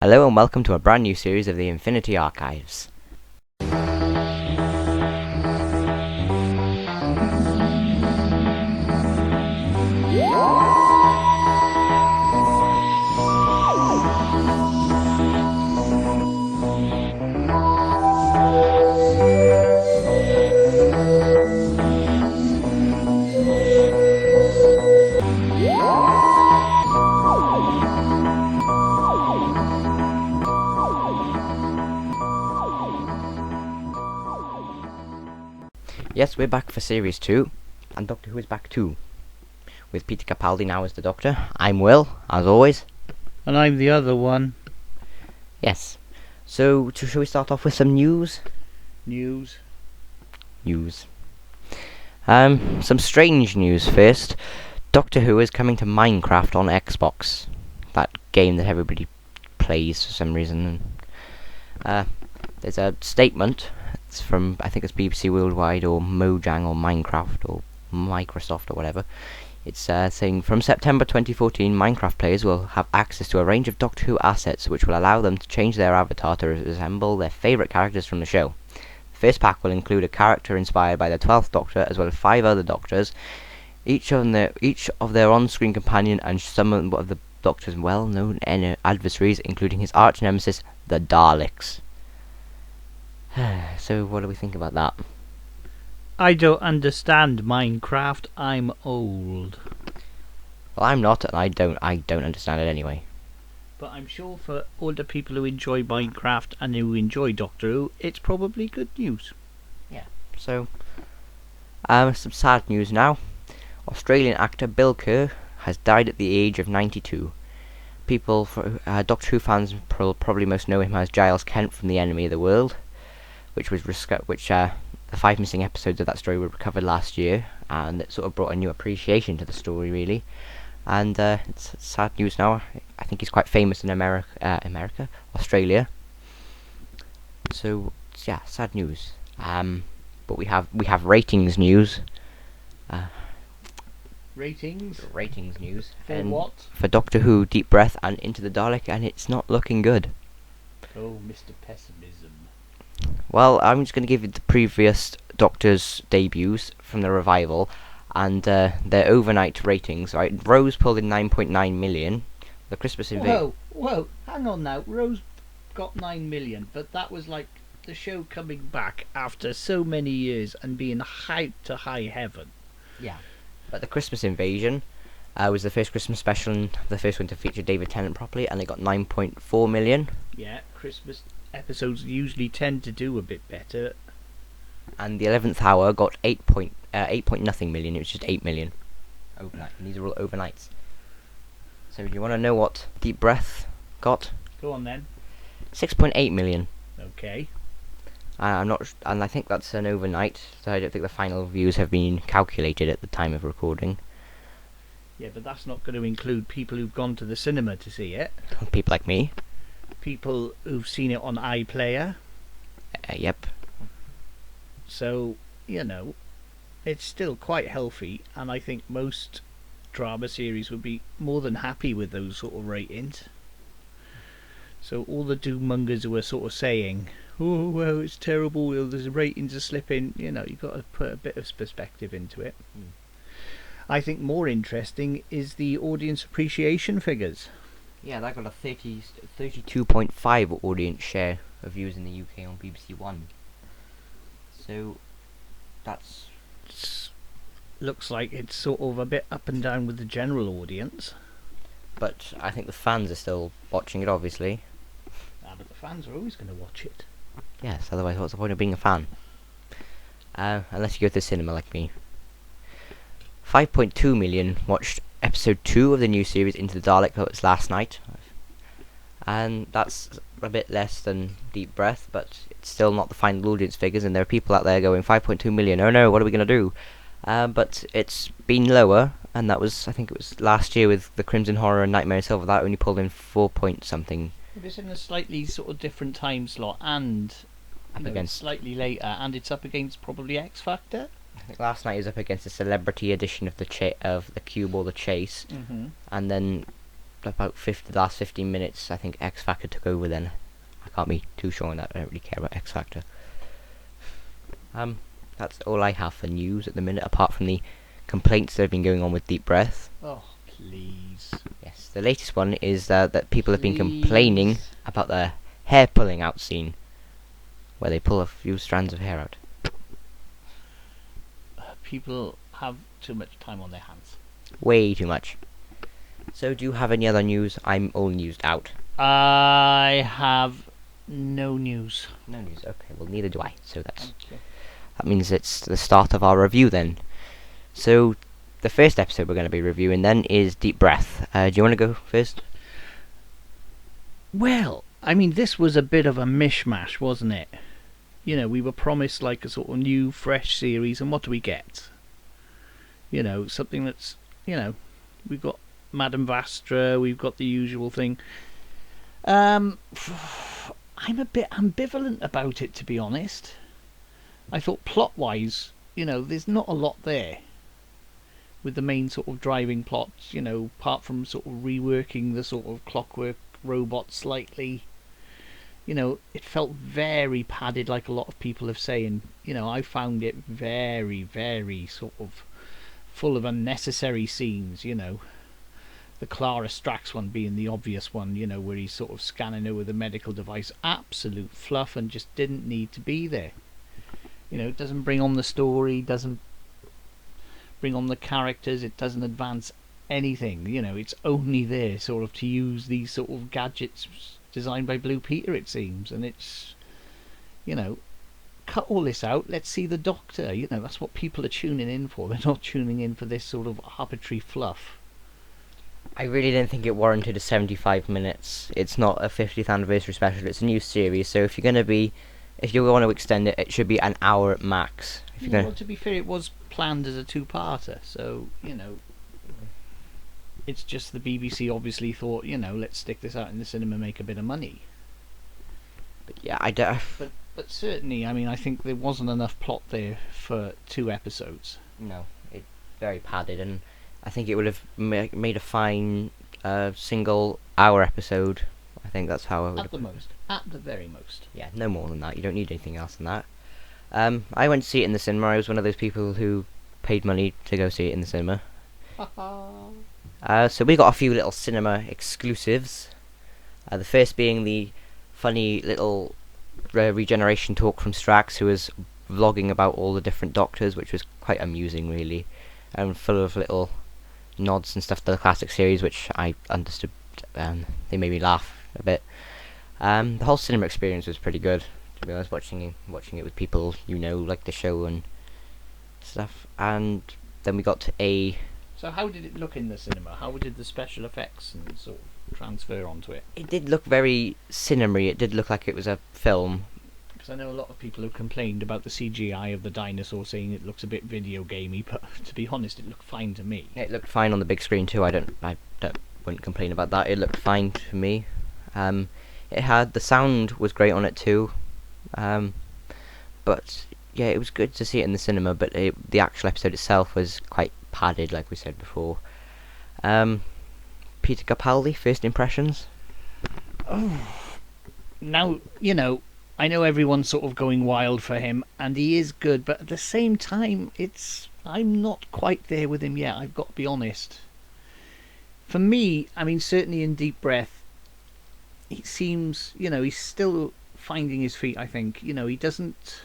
Hello and welcome to a brand new series of the Infinity Archives. Yes, we're back for Series 2, and Doctor Who is back too, with Peter Capaldi now as the Doctor. I'm Will, as always. And I'm the other one. Yes. So, shall we start off with some news? News. Some strange news first. Doctor Who is coming to Minecraft on Xbox. That game that everybody plays for some reason. There's a statement. It's from, I think it's BBC Worldwide or Mojang or Minecraft or Microsoft or whatever. It's saying, from September 2014, Minecraft players will have access to a range of Doctor Who assets which will allow them to change their avatar to resemble their favourite characters from the show. The first pack will include a character inspired by the 12th Doctor as well as 5 other Doctors, each of their on-screen companion and some of the Doctor's well-known adversaries, including his arch-nemesis, the Daleks. So what do we think about that? I don't understand Minecraft. I'm old. Well, I'm not, and I don't understand it anyway. But I'm sure for all the people who enjoy Minecraft and who enjoy Doctor Who, it's probably good news. Yeah. So, some sad news now. Australian actor Bill Kerr has died at the age of 92. People, Doctor Who fans probably most know him as Giles Kent from The Enemy of the World, which the 5 missing episodes of that story were recovered last year, and it sort of brought a new appreciation to the story, really. And it's sad news now. I think he's quite famous in Australia. So yeah, sad news. But we have ratings news. Ratings news. For what? For Doctor Who, Deep Breath, and Into the Dalek, and it's not looking good. Oh, Mr. Pessimism. Well, I'm just going to give you the previous Doctor's debuts from the revival and their overnight ratings. Right, Rose pulled in 9.9 million. The Christmas Invasion. Whoa, hang on now. Rose got 9 million, but that was like the show coming back after so many years and being hyped to high heaven. Yeah, but the Christmas Invasion was the first Christmas special and the first one to feature David Tennant properly, and it got 9.4 million. Yeah, Christmas episodes usually tend to do a bit better. And the 11th Hour got 8 nothing million. It was just 8 million overnight, and these are all overnights. So do you want to know what Deep Breath got? Go on then. 6.8 million. Okay. And I think that's an overnight, so I don't think the final views have been calculated at the time of recording. Yeah, but that's not going to include people who've gone to the cinema to see it. People like me. People who've seen it on iPlayer. Yep. So, it's still quite healthy, and I think most drama series would be more than happy with those sort of ratings. So all the doommongers who are sort of saying, oh, well, it's terrible, the ratings are slipping, you've got to put a bit of perspective into it. I think more interesting is the audience appreciation figures. Yeah, that got a 32.5 audience share of views in the UK on BBC One. So, that's... Looks like it's sort of a bit up and down with the general audience. But I think the fans are still watching it, obviously. But the fans are always going to watch it. Yes, otherwise what's the point of being a fan? Unless you go to the cinema like me. 5.2 million watched episode 2 of the new series Into the Dalek. That was last night. And that's a bit less than Deep Breath, but it's still not the final audience figures, and there are people out there going 5.2 million, oh no, what are we going to do? But it's been lower, and that was, I think it was last year with the Crimson Horror and Nightmare in Silver, that only pulled in 4 point something. It's in a slightly sort of different time slot, and it's slightly later, and it's up against probably X Factor. I think last night was up against the celebrity edition of the Cube or the Chase, and then about the last 15 minutes, I think X Factor took over. Then I can't be too sure on that. I don't really care about X Factor. That's all I have for news at the minute, apart from the complaints that have been going on with Deep Breath. Oh, please. Yes, the latest one is that people have been complaining about the hair pulling out scene, where they pull a few strands of hair out. People have too much time on their hands. Way too much. So, do you have any other news? I'm all newsed out. I have no news. No news. Okay, well, neither do I. So that means it's the start of our review then. So, the first episode we're going to be reviewing then is Deep Breath. Do you want to go first? Well, I mean, this was a bit of a mishmash, wasn't it? You know, we were promised like a sort of new, fresh series, and what do we get? You know, something that's, you know, we've got Madame Vastra, we've got the usual thing. I'm a bit ambivalent about it, to be honest. I thought plot-wise, you know, there's not a lot there with the main sort of driving plots, you know, apart from sort of reworking the sort of clockwork robot slightly. You know, it felt very padded, like a lot of people have saying. You know, I found it very, very sort of full of unnecessary scenes, you know. The Clara Strax one being the obvious one, you know, where he's sort of scanning her with a medical device. Absolute fluff and just didn't need to be there. You know, it doesn't bring on the story, doesn't bring on the characters, it doesn't advance anything. You know, it's only there sort of to use these sort of gadgets designed by Blue Peter, it seems. And it's, you know, cut all this out, let's see the Doctor. You know, that's what people are tuning in for. They're not tuning in for this sort of arbitrary fluff. I really didn't think it warranted a 75 minutes. It's not a 50th anniversary special, it's a new series, so if you want to extend it, it should be an hour at max. Well, to be fair, it was planned as a two-parter, so, you know, it's just the BBC obviously thought, you know, let's stick this out in the cinema and make a bit of money. But yeah, I don't... But certainly, I mean, I think there wasn't enough plot there for 2 episodes. No, it's very padded, and I think it would have made a fine single hour episode. I think that's how I would... At the very most. Yeah, no more than that. You don't need anything else than that. I went to see it in the cinema. I was one of those people who paid money to go see it in the cinema. So we got a few little cinema exclusives. The first being the funny little regeneration talk from Strax, who was vlogging about all the different Doctors, which was quite amusing, really, and full of little nods and stuff to the classic series, which I understood. They made me laugh a bit. The whole cinema experience was pretty good, to be honest, watching it with people you know, like the show and stuff. And then we got to a... So how did it look in the cinema? How did the special effects and sort of transfer onto it? It did look very cinema-y. It did look like it was a film. Because I know a lot of people have complained about the CGI of the dinosaur, saying it looks a bit video gamey, but to be honest, it looked fine to me. It looked fine on the big screen too. I wouldn't complain about that. It looked fine to me. The sound was great on it too. But yeah, it was good to see it in the cinema. But the actual episode itself was quite padded, like we said before. Peter Capaldi, first impressions? Oh, now, you know, I know everyone's sort of going wild for him, and he is good, but at the same time, I'm not quite there with him yet, I've got to be honest. For me, I mean, certainly in Deep Breath, it seems, you know, he's still finding his feet, I think. You know, he doesn't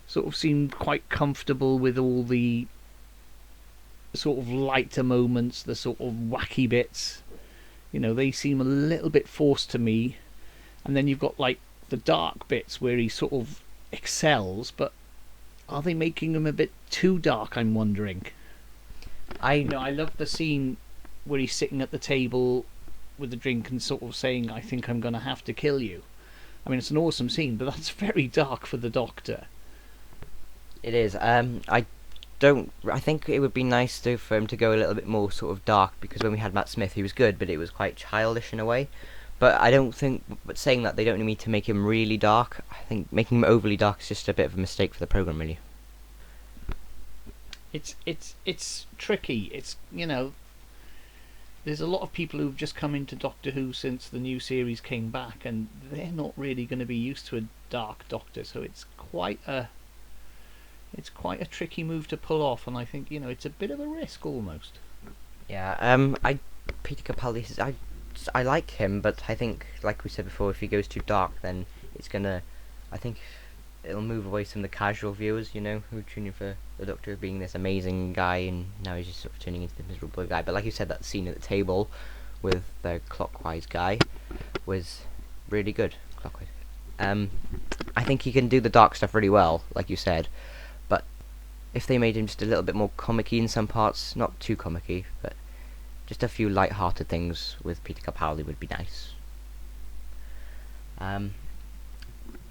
sort of seem quite comfortable with all the sort of lighter moments, the sort of wacky bits. You know, they seem a little bit forced to me. And then you've got like the dark bits where he sort of excels, but are they making him a bit too dark, I'm wondering. I love the scene where he's sitting at the table with a drink and sort of saying, I think I'm going to have to kill you. I mean, it's an awesome scene, but that's very dark for the Doctor. It is. I think it would be nice for him to go a little bit more sort of dark, because when we had Matt Smith, he was good, but it was quite childish in a way. But I don't think, but saying that, they don't need to make him really dark. I think making him overly dark is just a bit of a mistake for the programme, really. It's tricky. It's, you know, there's a lot of people who've just come into Doctor Who since the new series came back, and they're not really going to be used to a dark Doctor, so it's quite a tricky move to pull off, and I think it's a bit of a risk almost. Yeah. Peter Capaldi. I like him, but I think, like we said before, if he goes too dark, then I think it'll move away some of the casual viewers, who are tuning for the Doctor being this amazing guy, and now he's just sort of turning into the miserable guy. But like you said, that scene at the table with the clockwise guy was really good. Clockwise. I think he can do the dark stuff really well, like you said. But if they made him just a little bit more comic-y in some parts, not too comic-y, but just a few light-hearted things with Peter Capaldi would be nice.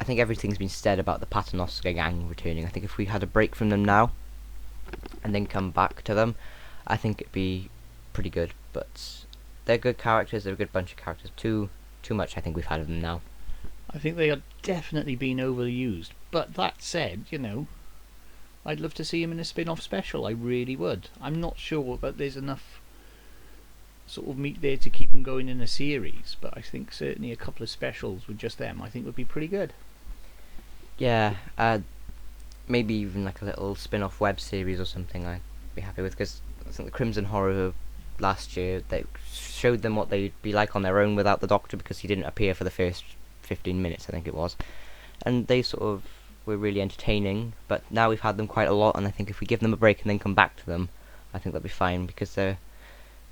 I think everything's been said about the Paternoster gang returning. I think if we had a break from them now, and then come back to them, I think it'd be pretty good. But they're good characters, they're a good bunch of characters. Too much I think we've had of them now. I think they are definitely being overused. But that said, I'd love to see him in a spin-off special. I really would. I'm not sure that there's enough sort of meat there to keep them going in a series, but I think certainly a couple of specials with just them I think would be pretty good. Yeah, maybe even like a little spin-off web series or something I'd be happy with, because I think the Crimson Horror last year, they showed them what they'd be like on their own without the Doctor, because he didn't appear for the first 15 minutes, I think it was, and they sort of were really entertaining. But now we've had them quite a lot, and I think if we give them a break and then come back to them, I think that'll be fine, because there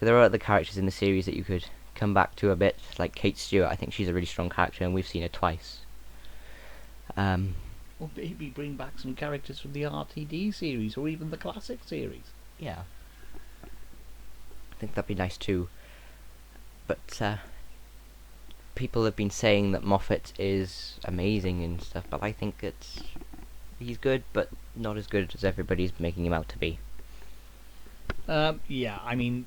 are other characters in the series that you could come back to a bit, like Kate Stewart. I think she's a really strong character, and we've seen her twice. Or maybe bring back some characters from the RTD series, or even the classic series. Yeah, I think that'd be nice too. But people have been saying that Moffat is amazing and stuff, but I think he's good, but not as good as everybody's making him out to be. Yeah, I mean,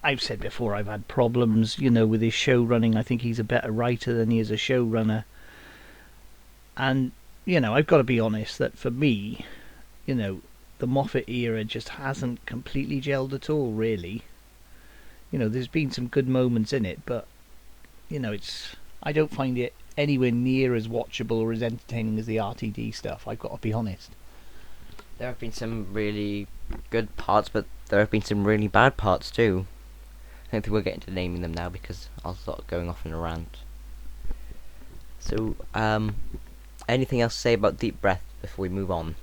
I've said before I've had problems, with his show running. I think he's a better writer than he is a showrunner. And, I've got to be honest that for me, the Moffat era just hasn't completely gelled at all, really. There's been some good moments in it, but, I don't find it anywhere near as watchable or as entertaining as the RTD stuff, I've got to be honest. There have been some really good parts, but there have been some really bad parts too. I don't think we'll get into naming them now, because I'll start going off in a rant. So, anything else to say about Deep Breath before we move on?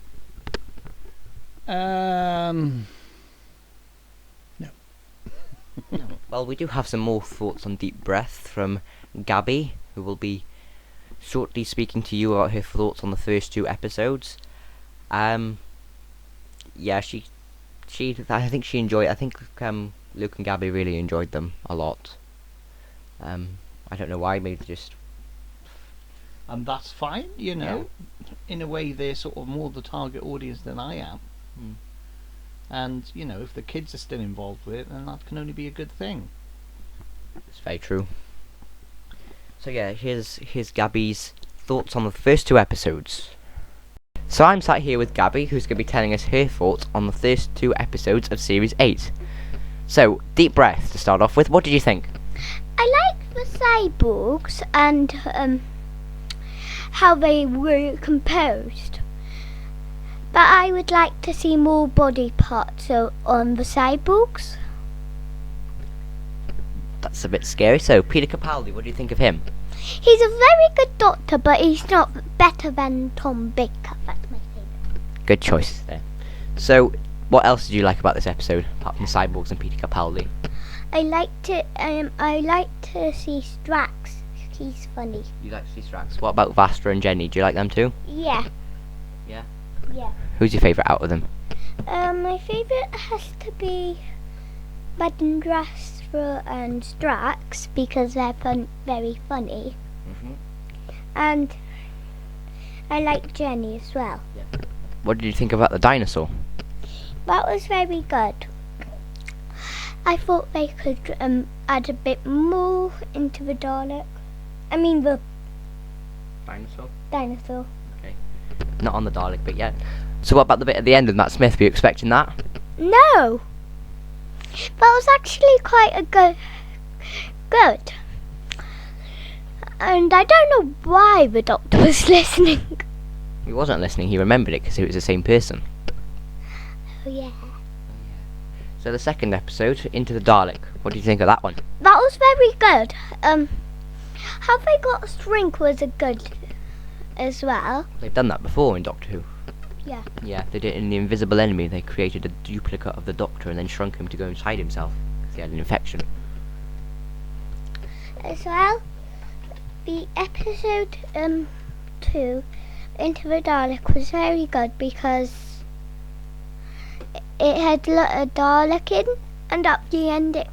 No. No. Well, we do have some more thoughts on Deep Breath from Gabby, who will be shortly speaking to you about her thoughts on the first 2 episodes. Yeah, I think she enjoyed. I think Luke and Gabby really enjoyed them a lot. I don't know why, maybe just. And that's fine, Yeah. In a way they're sort of more the target audience than I am. And, if the kids are still involved with it, then that can only be a good thing. It's very true. So yeah, here's Gabby's thoughts on the first 2 episodes. So I'm sat here with Gabby, who's going to be telling us her thoughts on the first 2 episodes of Series 8. So, Deep Breath, to start off with, what did you think? I like the cyborgs and how they were composed. But I would like to see more body parts on the cyborgs. That's a bit scary. So, Peter Capaldi, what do you think of him? He's a very good doctor, but he's not better than Tom Baker. That's my favourite. Good choice there. So, what else did you like about this episode, apart from cyborgs and Peter Capaldi? I like to see Strax. He's funny. You like to see Strax. What about Vastra and Jenny? Do you like them too? Yeah. Yeah? Yeah. Who's your favourite out of them? My favourite has to be Madden Drastra and Strax because they're very funny. And I like Jenny as well. Yeah. What did you think about the dinosaur? That was very good. I thought they could add a bit more into the Dalek. I mean the dinosaur. Okay. Not on the Dalek bit yet. So what about the bit at the end with Matt Smith? Were you expecting that? No! That was actually quite a good. And I don't know why the Doctor was listening. He wasn't listening, he remembered it because it was the same person. Oh yeah. So the second episode, Into the Dalek. What do you think of that one? That was very good. How they got shrink was a good as well. They've done that before in Doctor Who. Yeah. Yeah, they did it in The Invisible Enemy. They created a duplicate of the Doctor and then shrunk him to go inside himself because he had an infection. As well, the episode 2, Into the Dalek, was very good because it had a Dalek in, and at the end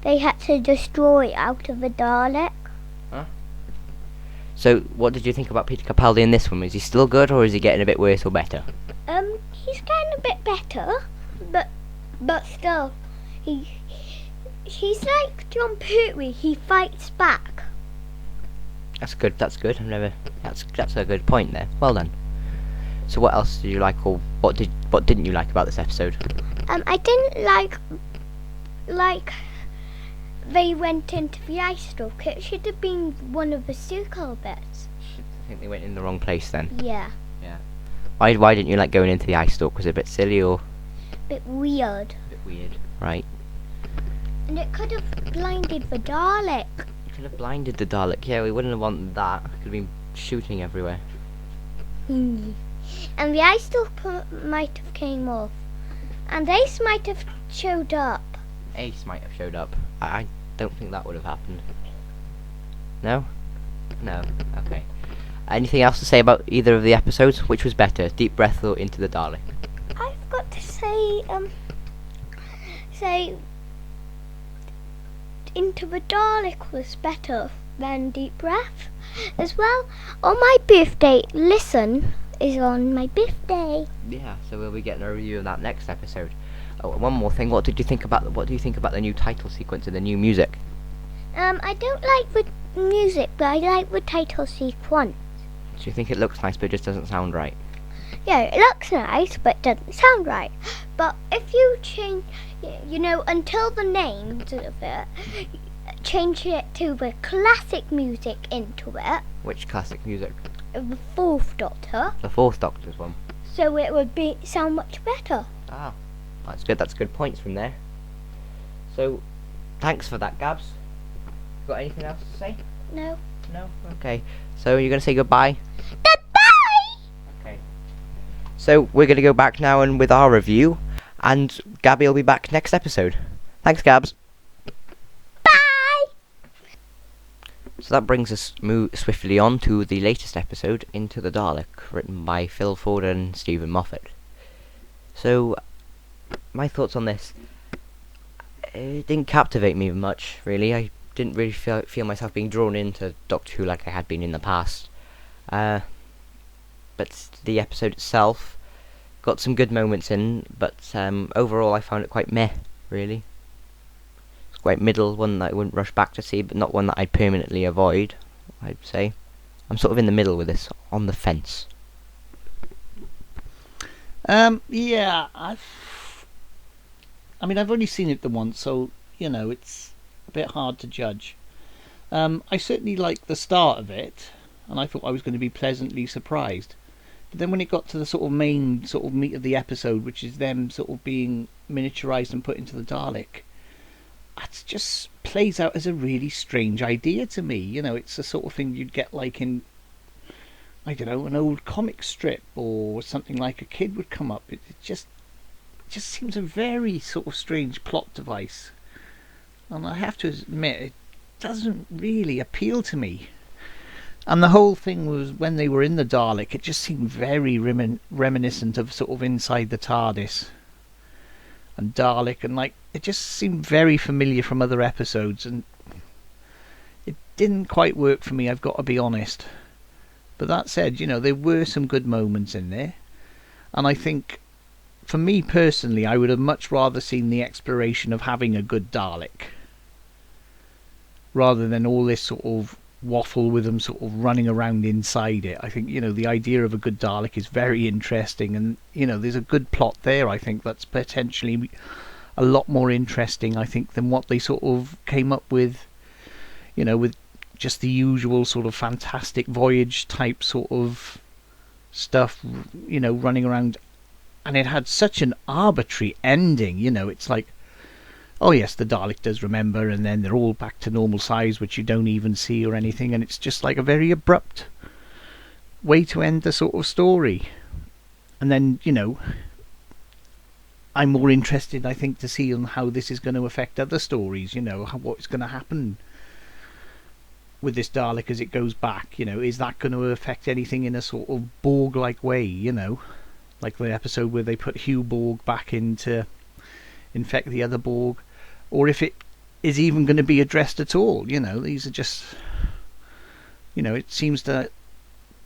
they had to destroy it out of the Dalek. So, what did you think about Peter Capaldi in this one? Is he still good, or is he getting a bit worse or better? He's getting a bit better, but still, he's like John Pertwee. He fights back. That's good. That's good. That's a good point there. Well done. So, what else did you like, or what didn't you like about this episode? I didn't like they went into the ice stock. It should have been one of the circle bits. I think they went in the wrong place then. Yeah. Yeah. Why didn't you like going into the ice stalk? Was it a bit silly or Bit weird. a bit weird? Right. And it could have blinded the Dalek. You could have blinded the Dalek. Yeah, we wouldn't have wanted that. Could have been shooting everywhere. And the ice stock might have came off. And Ace might have showed up. Ace might have showed up. I don't think that would have happened. No? No. Okay. Anything else to say about either of the episodes? Which was better, Deep Breath or Into the Dalek? I've got to say Into the Dalek was better than Deep Breath. As well, on my birthday, Listen is on my birthday. Yeah, so we'll be getting a review of that next episode. Oh, and one more thing. What do you think about the new title sequence and the new music? I don't like the music, but I like the title sequence. Do you think it looks nice but it just doesn't sound right? Yeah, it looks nice, but doesn't sound right. But if you change, until the names of it, change it to the classic music into it, Which classic music? the Fourth Doctor, The Fourth Doctor's one. so it would sound much better. Ah, that's good. That's good points from there. So, thanks for that, Gabs. Got anything else to say? No. No? Okay. So, you're going to say goodbye? Goodbye! Okay. So, we're going to go back now and with our review, and Gabby will be back next episode. Thanks, Gabs. Bye! So that brings us swiftly on to the latest episode, Into the Dalek, written by Phil Ford and Stephen Moffat. So, my thoughts on this. It didn't captivate me much, really. I didn't really feel myself being drawn into Doctor Who like I had been in the past. But the episode itself got some good moments in, but overall I found it quite meh, really. It's quite middle, one that I wouldn't rush back to see, but not one that I'd permanently avoid, I'd say. I'm sort of in the middle with this, on the fence. Yeah, I've only seen it the once, so, it's a bit hard to judge. I certainly liked the start of it, and I thought I was going to be pleasantly surprised. But then when it got to the sort of main sort of meat of the episode, which is them sort of being miniaturized and put into the Dalek, it just plays out as a really strange idea to me. It's the sort of thing you'd get like in, I don't know, an old comic strip or something like a kid would come up. It just seems a very sort of strange plot device. And I have to admit, it doesn't really appeal to me. And the whole thing was, when they were in the Dalek, it just seemed very reminiscent of sort of Inside the TARDIS and Dalek, and it just seemed very familiar from other episodes, and it didn't quite work for me, I've got to be honest. But that said, there were some good moments in there, and I think, for me personally, I would have much rather seen the exploration of having a good Dalek, rather than all this sort of waffle with them sort of running around inside it. I think, the idea of a good Dalek is very interesting, and, there's a good plot there, I think, that's potentially a lot more interesting, I think, than what they sort of came up with, with just the usual sort of Fantastic Voyage type sort of stuff, running around. And it had such an arbitrary ending, it's like, oh yes, the Dalek does remember, and then they're all back to normal size, which you don't even see or anything, and it's just like a very abrupt way to end the sort of story. And then, I'm more interested, I think, to see on how this is going to affect other stories, what's going to happen with this Dalek as it goes back, is that going to affect anything in a sort of Borg-like way, like the episode where they put Hugh Borg back in to infect the other Borg, or if it is even going to be addressed at all. These are just, it seems to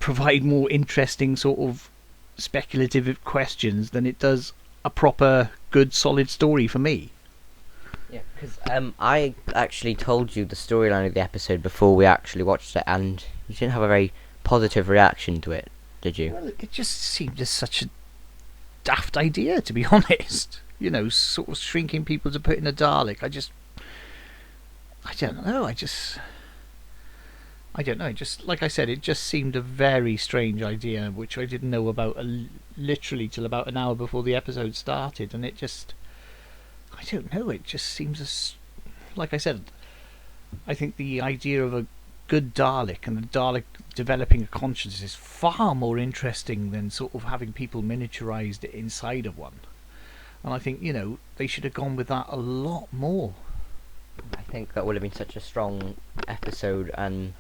provide more interesting sort of speculative questions than it does a proper good solid story for me. Yeah, because I actually told you the storyline of the episode before we actually watched it, and you didn't have a very positive reaction to it, did you? Well, it just seemed just such a daft idea, to be honest. Sort of shrinking people to put in a Dalek. I don't know. Just like I said, it just seemed a very strange idea, which I didn't know about literally till about an hour before the episode started, and it just, I don't know. It just seems like I said, I think the idea of a good Dalek and a Dalek developing a conscience is far more interesting than sort of having people miniaturized inside of one. And I think, they should have gone with that a lot more. I think that would have been such a strong episode, and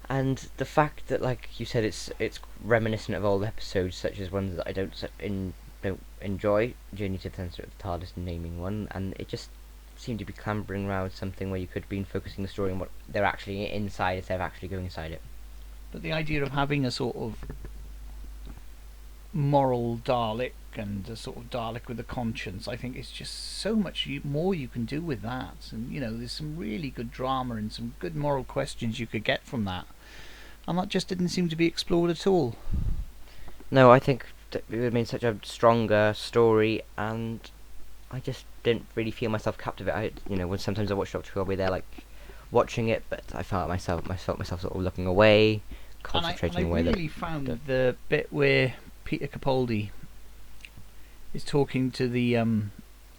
the fact that, like you said, it's reminiscent of old episodes, such as ones that I don't enjoy. Journey to the Centre of the TARDIS, naming one, and it just seemed to be clambering around something where you could have been focusing the story on what they're actually inside instead of actually going inside it. But the idea of having a sort of moral Dalek and a sort of Dalek with a conscience, I think it's just so much more you can do with that. And, there's some really good drama and some good moral questions you could get from that. And that just didn't seem to be explored at all. No, I think that it would have been such a stronger story, and I just didn't really feel myself captivated. When sometimes I watch Doctor Who, I'll be there like watching it, but I felt myself sort of looking away, concentrating away. And I really found the bit where Peter Capaldi is talking to the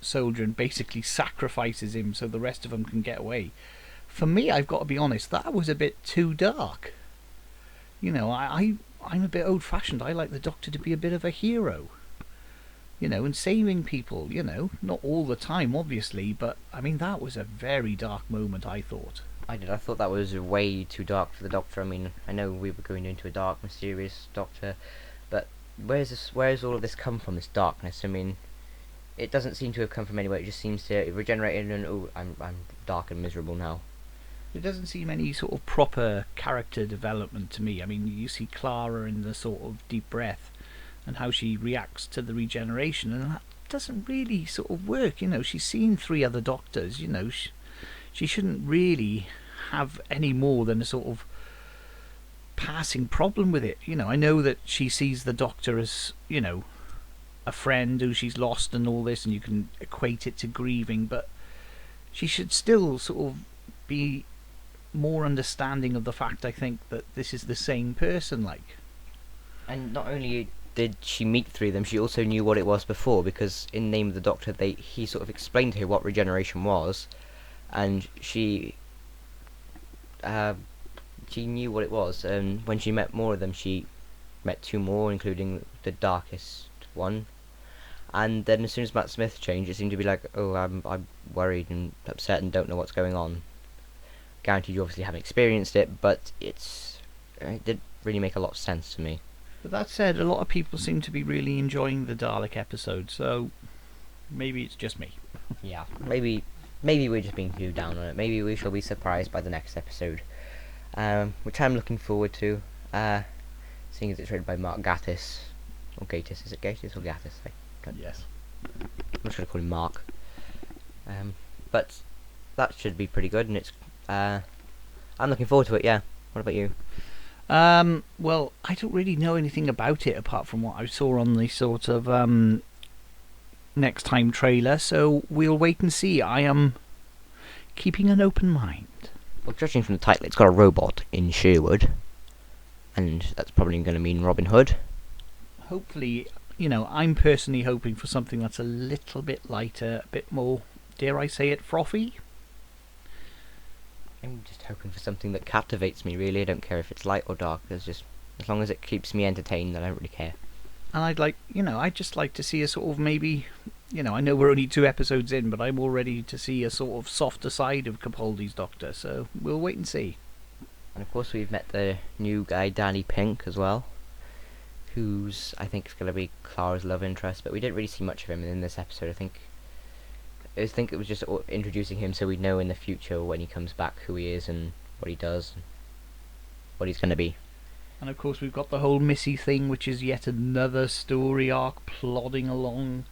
soldier and basically sacrifices him so the rest of them can get away. For me, I've got to be honest, that was a bit too dark. I'm a bit old-fashioned. I like the Doctor to be a bit of a hero. And saving people, not all the time, obviously, but, I mean, that was a very dark moment, I thought. I thought that was way too dark for the Doctor. I mean, I know we were going into a dark, mysterious Doctor, but where's all of this come from, this darkness? I mean, it doesn't seem to have come from anywhere. It just seems to have regenerated and, oh, I'm dark and miserable now. There doesn't seem any sort of proper character development to me. I mean, you see Clara in the sort of deep breath and how she reacts to the regeneration, and that doesn't really sort of work. She's seen 3 other Doctors. She shouldn't really have any more than a sort of passing problem with it. I know that she sees the Doctor as, a friend who she's lost and all this, and you can equate it to grieving, but she should still sort of be more understanding of the fact, I think, that this is the same person, like. And not only did she meet 3 of them, she also knew what it was before, because in Name of the Doctor, he sort of explained to her what regeneration was, and she knew what it was. And when she met more of them, she met 2 more, including the darkest one. And then as soon as Matt Smith changed, it seemed to be like, oh, I'm worried and upset and don't know what's going on. Guaranteed you obviously haven't experienced it, but it did really make a lot of sense to me. But that said, a lot of people seem to be really enjoying the Dalek episode, so maybe it's just me. Yeah, maybe we're just being too down on it. Maybe we shall be surprised by the next episode, which I'm looking forward to, seeing as it's written by Mark Gatiss. Or Gatiss, is it Gatiss or Gatiss? Yes. I'm just going to call him Mark. But that should be pretty good, and it's I'm looking forward to it. Yeah. What about you? Well, I don't really know anything about it apart from what I saw on the sort of next time trailer. So we'll wait and see. I am keeping an open mind. Well, judging from the title, it's got a robot in Sherwood, and that's probably going to mean Robin Hood. Hopefully, I'm personally hoping for something that's a little bit lighter, a bit more, dare I say it, frothy. I'm just hoping for something that captivates me, really. I don't care if it's light or dark. As long as it keeps me entertained, I don't really care. And I'd just like to see a sort of maybe, I know we're only 2 episodes in, but I'm all ready to see a sort of softer side of Capaldi's Doctor, so we'll wait and see. And of course we've met the new guy, Danny Pink, as well, who's, I think, is going to be Clara's love interest, but we didn't really see much of him in this episode. I think it was just introducing him so we know in the future when he comes back who he is and what he does, and what he's going to be. And of course we've got the whole Missy thing, which is yet another story arc plodding along,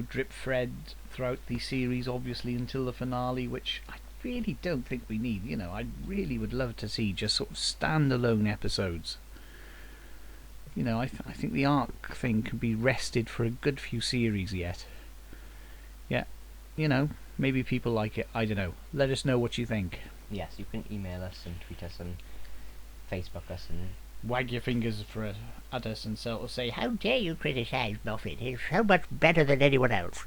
drip fed throughout the series, obviously, until the finale, which I really don't think we need. I really would love to see just sort of standalone episodes. I think the arc thing can be rested for a good few series yet. Yeah, maybe people like it. I don't know. Let us know what you think. Yes, you can email us and tweet us and Facebook us and wag your fingers at us and sort of say, "How dare you criticise Moffat? He's so much better than anyone else."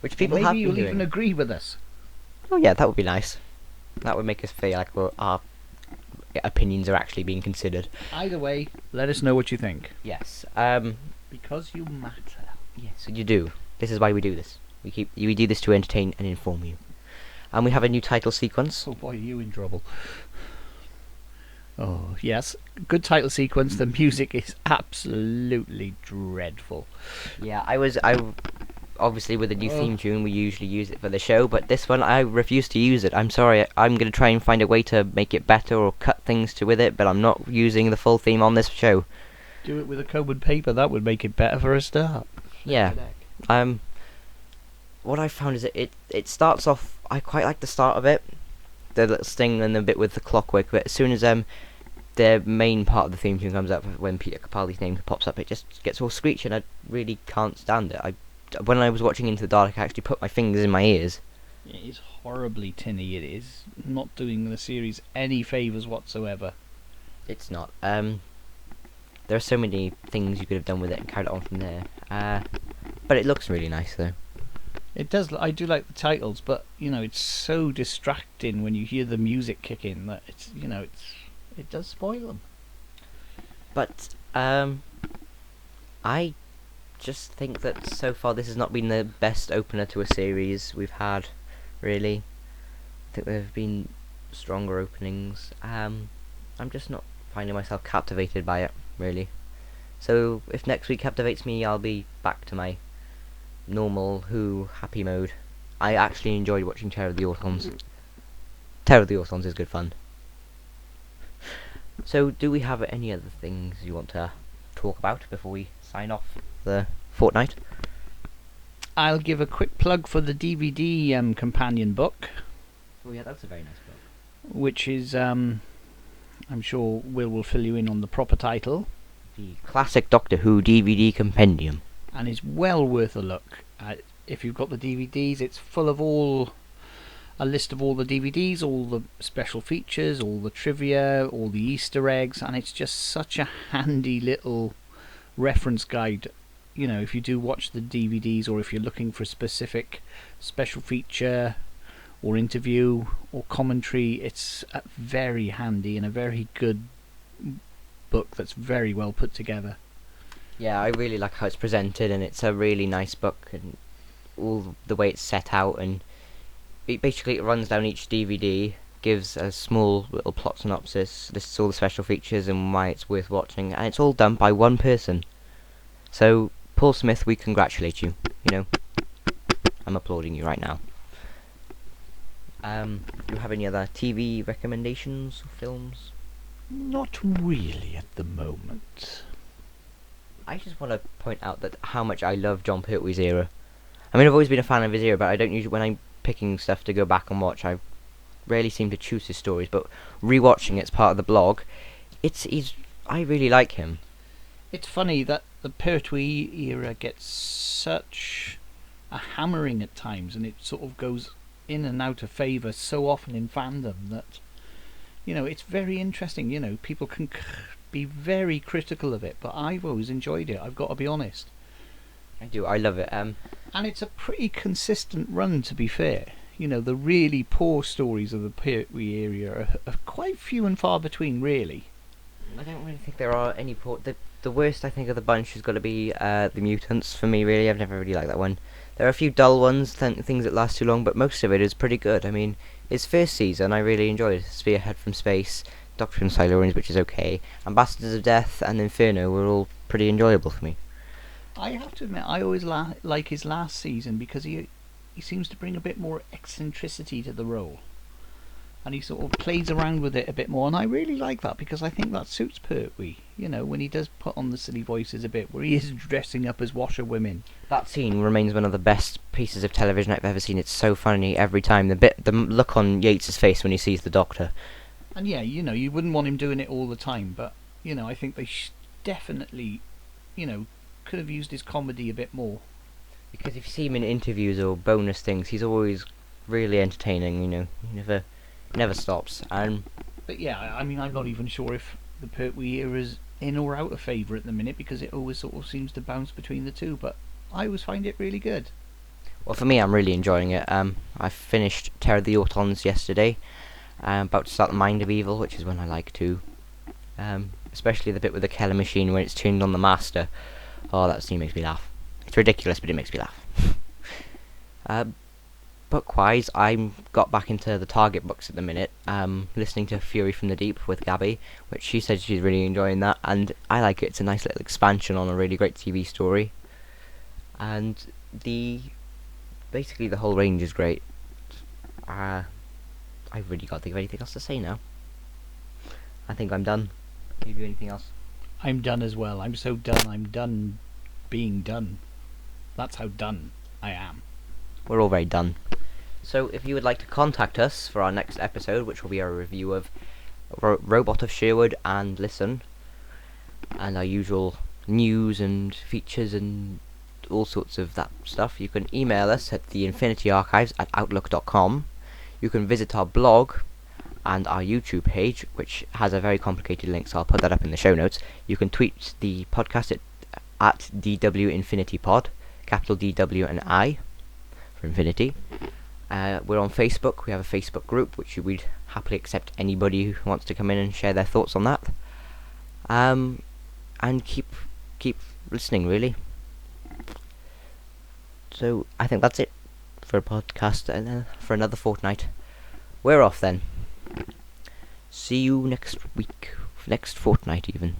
Which people have been maybe you'll doing. even agree with us. Oh yeah, that would be nice. That would make us feel like our opinions are actually being considered. Either way, let us know what you think. Yes. Because you matter. Yes, you do. This is why we do this. We do this to entertain and inform you. And we have a new title sequence. Oh boy, are you in trouble. Oh, yes. Good title sequence. The music is absolutely dreadful. Yeah, I obviously with the new theme tune we usually use it for the show, but this one I refuse to use it. I'm sorry. I'm going to try and find a way to make it better or cut things with it, but I'm not using the full theme on this show. Do it with a comb and paper. That would make it better for a start. Yeah. What I found is that it starts off. I quite like the start of it, the little sting and the bit with the clockwork. But as soon as the main part of the theme tune comes up, when Peter Capaldi's name pops up, it just gets all screechy, and I really can't stand it. When I was watching Into the Dark, I actually put my fingers in my ears. It is horribly tinny. It is not doing the series any favours whatsoever. It's not. There are so many things you could have done with it and carried it on from there. But it looks really nice though. It does. I do like the titles, but it's so distracting when you hear the music kick in that it does spoil them. But I just think that so far this has not been the best opener to a series we've had, really. I think there have been stronger openings. I'm just not finding myself captivated by it, really. So if next week captivates me, I'll be back to my normal Who happy mode. I actually enjoyed watching Terror of the Autons. Terror of the Autons is good fun. So do we have any other things you want to talk about before we sign off the fortnight? I'll give a quick plug for the DVD companion book. Oh yeah, that's a very nice book. Which is, I'm sure will fill you in on the proper title. The Classic Doctor Who DVD Compendium. And is well worth a look. If you've got the DVDs, it's full of a list of all the DVDs, all the special features, all the trivia, all the Easter eggs, and it's just such a handy little reference guide. If you do watch the DVDs, or if you're looking for a specific special feature or interview or commentary, it's very handy and a very good book that's very well put together. Yeah, I really like how it's presented, and it's a really nice book, and all the way it's set out, and it runs down each DVD, gives a small little plot synopsis, lists all the special features and why it's worth watching, and it's all done by one person. So, Paul Smith, we congratulate you. I'm applauding you right now. Do you have any other TV recommendations or films? Not really at the moment. I just want to point out that how much I love John Pertwee's era. I mean, I've always been a fan of his era, but I don't usually, when I'm picking stuff to go back and watch, I rarely seem to choose his stories, but rewatching it's part of the blog. I really like him. It's funny that the Pertwee era gets such a hammering at times, and it sort of goes in and out of favour so often in fandom that, it's very interesting. People can be very critical of it, but I've always enjoyed it, I've got to be honest. I do, I love it. And it's a pretty consistent run, to be fair. The really poor stories of the Pertwee area are quite few and far between, really. I don't really think there are any the worst I think of the bunch has got to be the mutants for me, really. I've never really liked that one. There are a few dull ones, things that last too long, but most of it is pretty good. I mean, its first season I really enjoyed. Spearhead from Space, Doctor and Silurians, which is okay, Ambassadors of Death and Inferno were all pretty enjoyable for me. I have to admit, I always like his last season because he seems to bring a bit more eccentricity to the role. And he sort of plays around with it a bit more, and I really like that because I think that suits Pertwee. When he does put on the silly voices a bit, where he is dressing up as washerwomen. That scene remains one of the best pieces of television I've ever seen. It's so funny every time. The look on Yates's face when he sees the Doctor. And yeah, you wouldn't want him doing it all the time, but I think they definitely, could have used his comedy a bit more. Because if you see him in interviews or bonus things, he's always really entertaining. He never stops. But yeah, I mean, I'm not even sure if the Pertwee era is in or out of favour at the minute, because it always sort of seems to bounce between the two, but I always find it really good. Well, for me, I'm really enjoying it. I finished Terror of the Autons yesterday. I'm about to start The Mind of Evil, which is one I like too. Especially the bit with the Keller machine when it's tuned on the Master. Oh, that scene makes me laugh. It's ridiculous, but it makes me laugh. Book-wise, I'm got back into the Target books at the minute, listening to Fury from the Deep with Gabby, which she said she's really enjoying that, and I like it. It's a nice little expansion on a really great TV story, and basically the whole range is great. I really can't think of anything else to say now. I think I'm done. Have you anything else? I'm done as well. I'm so done. I'm done being done. That's how done I am. We're all very done. So if you would like to contact us for our next episode, which will be a review of Robot of Sherwood and Listen, and our usual news and features and all sorts of that stuff, you can email us at theinfinityarchives@outlook.com. You can visit our blog and our YouTube page, which has a very complicated link, so I'll put that up in the show notes. You can tweet the podcast at DWInfinityPod, capital DW and I for Infinity. We're on Facebook. We have a Facebook group, which we'd happily accept anybody who wants to come in and share their thoughts on that. And keep listening, really. So I think that's it for a podcast, and for another fortnight. We're off then. See you next week, next fortnight even.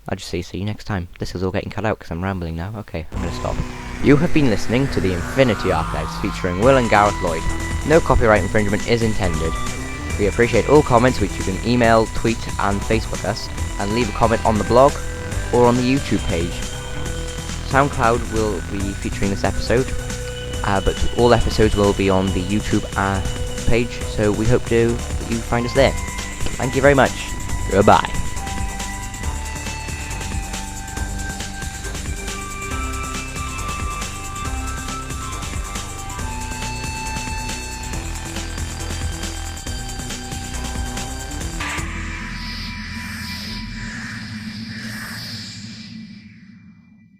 I'll just say see you next time. This is all getting cut out because I'm rambling now. Okay, I'm going to stop. You have been listening to the Infinity Archives featuring Will and Gareth Lloyd. No copyright infringement is intended. We appreciate all comments, which you can email, tweet and Facebook us, and leave a comment on the blog or on the YouTube page. SoundCloud will be featuring this episode, but all episodes will be on the YouTube page, so we hope that you find us there. Thank you very much. Goodbye.